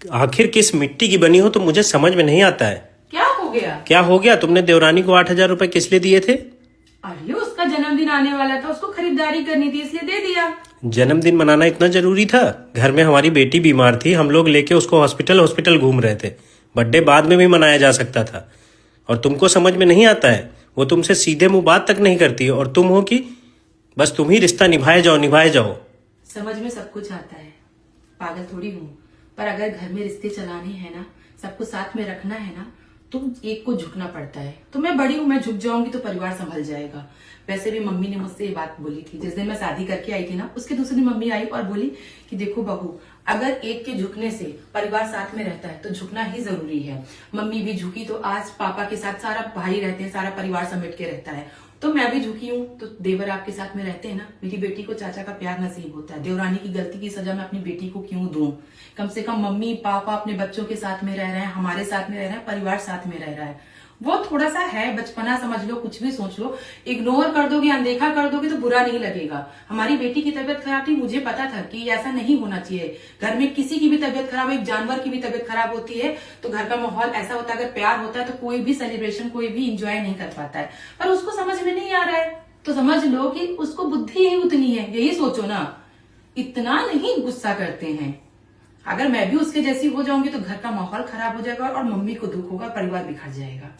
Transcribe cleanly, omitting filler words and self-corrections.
आखिर किस मिट्टी की बनी हो तो मुझे समझ में नहीं आता है। क्या हो गया? क्या हो गया? तुमने देवरानी को 8,000 रुपए किस लिए दिए थे? अरे उसका जन्मदिन आने वाला था, उसको खरीदारी करनी थी इसलिए दे दिया। जन्मदिन मनाना इतना जरूरी था? घर में हमारी बेटी बीमार थी, हम लोग लेके उसको हॉस्पिटल घूम रहे थे। बर्थडे बाद में भी मनाया जा सकता था। और तुमको समझ में नहीं आता है? वो तुमसे सीधे मुंह बात तक नहीं करती है और तुम हो कि बस तुम ही रिश्ता निभाए जाओ। समझ में सब कुछ आता है, पागल थोड़ी हूँ। पर अगर घर में रिश्ते चलाने हैं ना, सबको साथ में रखना है ना, तो एक को झुकना पड़ता है। तो मैं बड़ी हूँ, मैं झुक जाऊंगी तो परिवार संभल जाएगा। वैसे भी मम्मी ने मुझसे ये बात बोली थी जिस दिन मैं शादी करके आई थी ना, उसके दूसरे दिन मम्मी आई और बोली कि देखो बहू, अगर एक के झुकने से परिवार साथ में रहता है तो झुकना ही जरूरी है। मम्मी भी झुकी तो आज पापा के साथ सारा भाई रहते हैं, सारा परिवार समेट के रहता है। तो मैं भी झुकी हूँ तो देवर आपके साथ में रहते हैं ना। मेरी बेटी को चाचा का प्यार नसीब होता है। देवरानी की गलती की सजा मैं अपनी बेटी को क्यों दूं? कम से कम मम्मी पापा अपने बच्चों के साथ में रह रहे हैं, हमारे साथ में रह रहे हैं, परिवार साथ में रह रहा है। वो थोड़ा सा है बचपना, समझ लो, कुछ भी सोच लो। इग्नोर कर दोगे, अनदेखा कर दोगे तो बुरा नहीं लगेगा। हमारी बेटी की तबीयत खराब थी, मुझे पता था कि ऐसा नहीं होना चाहिए। घर में किसी की भी तबीयत खराब, एक जानवर की भी तबीयत खराब होती है तो घर का माहौल ऐसा होता है, अगर प्यार होता है तो कोई भी सेलिब्रेशन, कोई भी इंजॉय नहीं कर पाता है। पर उसको समझ में नहीं आ रहा है तो समझ लो कि उसको बुद्धि ही उतनी है, यही सोचो ना। इतना नहीं गुस्सा करते हैं। अगर मैं भी उसके जैसी हो जाऊंगी तो घर का माहौल खराब हो जाएगा और मम्मी को दुख होगा, परिवार बिखर जाएगा।